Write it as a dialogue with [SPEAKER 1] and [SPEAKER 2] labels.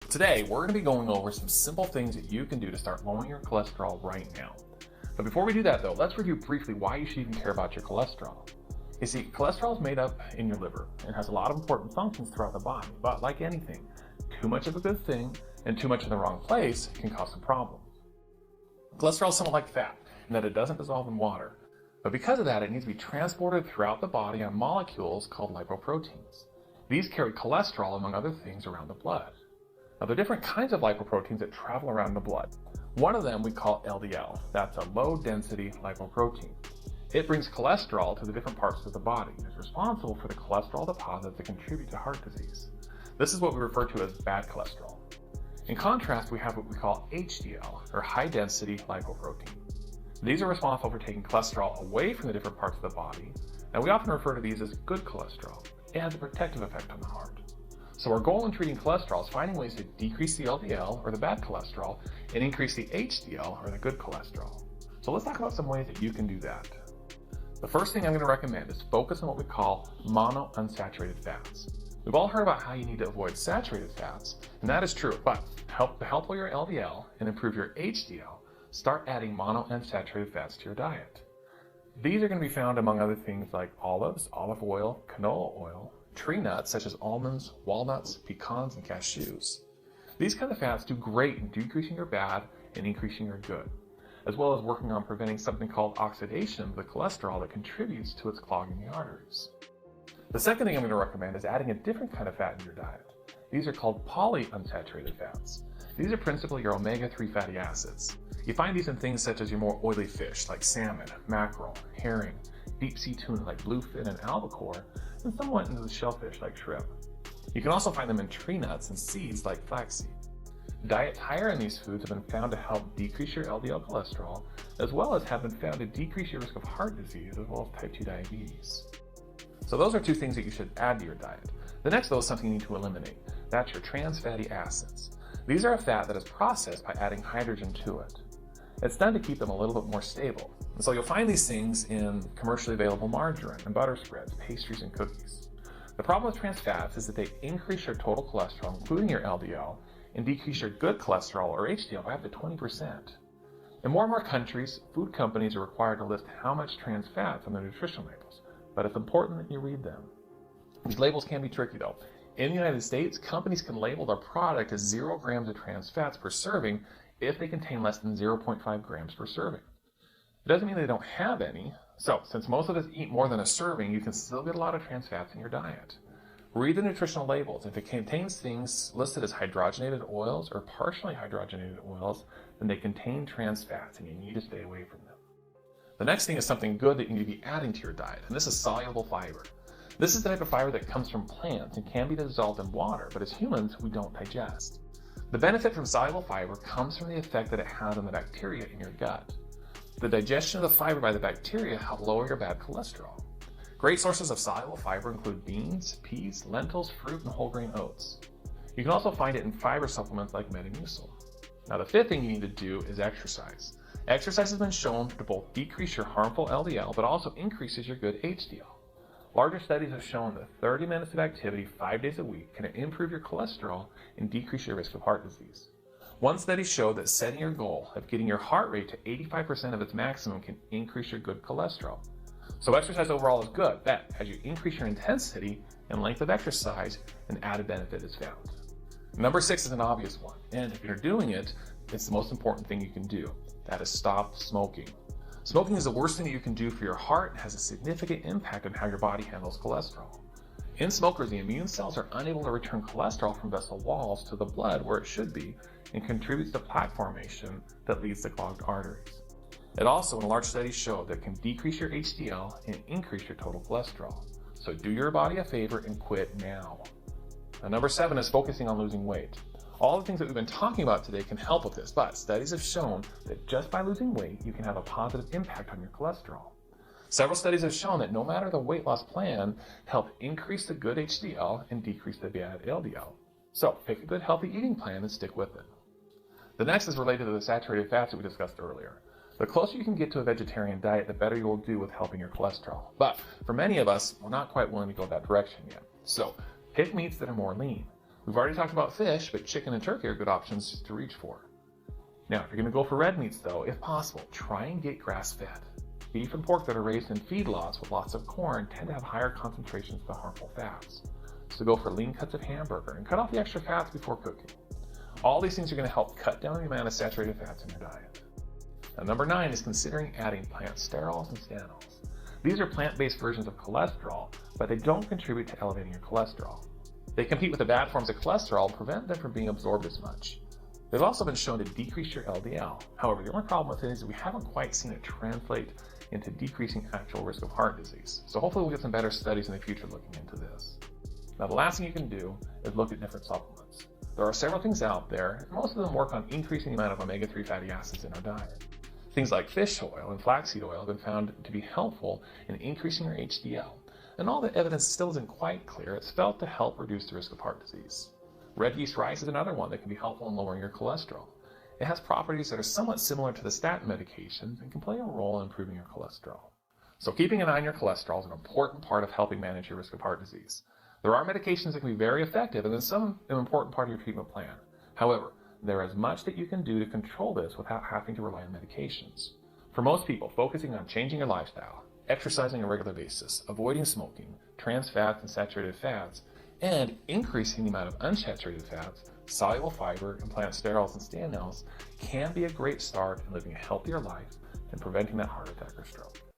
[SPEAKER 1] Today, we're going to be going over some simple things that you can do to start lowering your cholesterol right now. But before we do that though, let's review briefly why you should even care about your cholesterol. You see, cholesterol is made up in your liver and has a lot of important functions throughout the body, but like anything, too much of a good thing and too much in the wrong place can cause some problems. Cholesterol is somewhat like fat in that it doesn't dissolve in water, but because of that, it needs to be transported throughout the body on molecules called lipoproteins. These carry cholesterol, among other things, around the blood. Now, there are different kinds of lipoproteins that travel around the blood. One of them we call LDL. That's a low-density lipoprotein. It brings cholesterol to the different parts of the body and is responsible for the cholesterol deposits that contribute to heart disease. This is what we refer to as bad cholesterol. In contrast, we have what we call HDL, or high-density lipoprotein. These are responsible for taking cholesterol away from the different parts of the body, and we often refer to these as good cholesterol. It has a protective effect on the heart. So our goal in treating cholesterol is finding ways to decrease the LDL, or the bad cholesterol, and increase the HDL, or the good cholesterol. So let's talk about some ways that you can do that. The first thing I'm going to recommend is focus on what we call monounsaturated fats. We've all heard about how you need to avoid saturated fats, and that is true, but to help lower your LDL and improve your HDL, start adding monounsaturated fats to your diet. These are going to be found among other things like olives, olive oil, canola oil, tree nuts such as almonds, walnuts, pecans, and cashews. These kind of fats do great in decreasing your bad and increasing your good, as well as working on preventing something called oxidation of the cholesterol that contributes to its clogging the arteries. The second thing I'm going to recommend is adding a different kind of fat in your diet. These are called polyunsaturated fats. These are principally your omega-3 fatty acids. You find these in things such as your more oily fish like salmon, mackerel, herring, deep sea tuna like bluefin and albacore, and somewhat into the shellfish like shrimp. You can also find them in tree nuts and seeds like flaxseed. Diets higher in these foods have been found to help decrease your LDL cholesterol, as well as have been found to decrease your risk of heart disease as well as type 2 diabetes. So those are two things that you should add to your diet. The next though is something you need to eliminate. That's your trans fatty acids. These are a fat that is processed by adding hydrogen to it. It's done to keep them a little bit more stable. And so you'll find these things in commercially available margarine and butter spreads, pastries, and cookies. The problem with trans fats is that they increase your total cholesterol, including your LDL, and decrease your good cholesterol, or HDL, by up to 20%. In more and more countries, food companies are required to list how much trans fats on their nutrition labels, but it's important that you read them. These labels can be tricky though. In the United States, companies can label their product as 0 grams of trans fats per serving if they contain less than 0.5 grams per serving. It doesn't mean they don't have any, so since most of us eat more than a serving, you can still get a lot of trans fats in your diet. Read the nutritional labels. If it contains things listed as hydrogenated oils or partially hydrogenated oils, then they contain trans fats and you need to stay away from them. The next thing is something good that you need to be adding to your diet, and this is soluble fiber. This is the type of fiber that comes from plants and can be dissolved in water, but as humans, we don't digest. The benefit from soluble fiber comes from the effect that it has on the bacteria in your gut. The digestion of the fiber by the bacteria help lower your bad cholesterol. Great sources of soluble fiber include beans, peas, lentils, fruit, and whole grain oats. You can also find it in fiber supplements like Metamucil. Now the fifth thing you need to do is exercise. Exercise has been shown to both decrease your harmful LDL, but also increases your good HDL. Larger studies have shown that 30 minutes of activity 5 days a week can improve your cholesterol and decrease your risk of heart disease. One study showed that setting your goal of getting your heart rate to 85% of its maximum can increase your good cholesterol. So exercise overall is good, but as you increase your intensity and length of exercise, an added benefit is found. Number 6 is an obvious one, and if you're doing it, it's the most important thing you can do. That is stop smoking. Smoking is the worst thing that you can do for your heart and has a significant impact on how your body handles cholesterol. In smokers, the immune cells are unable to return cholesterol from vessel walls to the blood where it should be and contributes to plaque formation that leads to clogged arteries. It also, in large studies, showed that it can decrease your HDL and increase your total cholesterol. So do your body a favor and quit now. Now, number 7 is focusing on losing weight. All the things that we've been talking about today can help with this, but studies have shown that just by losing weight, you can have a positive impact on your cholesterol. Several studies have shown that no matter the weight loss plan, help increase the good HDL and decrease the bad LDL. So pick a good healthy eating plan and stick with it. The next is related to the saturated fats that we discussed earlier. The closer you can get to a vegetarian diet, the better you will do with helping your cholesterol. But for many of us, we're not quite willing to go that direction yet. So pick meats that are more lean. We've already talked about fish, but chicken and turkey are good options to reach for. Now, if you're going to go for red meats though, if possible, try and get grass-fed. Beef and pork that are raised in feedlots with lots of corn tend to have higher concentrations of the harmful fats. So go for lean cuts of hamburger and cut off the extra fats before cooking. All these things are going to help cut down the amount of saturated fats in your diet. Now, number 9 is considering adding plant sterols and stanols. These are plant-based versions of cholesterol, but they don't contribute to elevating your cholesterol. They compete with the bad forms of cholesterol and prevent them from being absorbed as much. They've also been shown to decrease your LDL. However, the only problem with it is we haven't quite seen it translate into decreasing actual risk of heart disease. So hopefully we'll get some better studies in the future looking into this. Now, the last thing you can do is look at different supplements. There are several things out there, and most of them work on increasing the amount of omega-3 fatty acids in our diet. Things like fish oil and flaxseed oil have been found to be helpful in increasing your HDL. And all the evidence still isn't quite clear, it's felt to help reduce the risk of heart disease. Red yeast rice is another one that can be helpful in lowering your cholesterol. It has properties that are somewhat similar to the statin medications and can play a role in improving your cholesterol. So keeping an eye on your cholesterol is an important part of helping manage your risk of heart disease. There are medications that can be very effective and then some an important part of your treatment plan. However, there is much that you can do to control this without having to rely on medications. For most people, focusing on changing your lifestyle, exercising on a regular basis, avoiding smoking, trans fats and saturated fats, and increasing the amount of unsaturated fats, soluble fiber, and plant sterols and stanols can be a great start in living a healthier life and preventing that heart attack or stroke.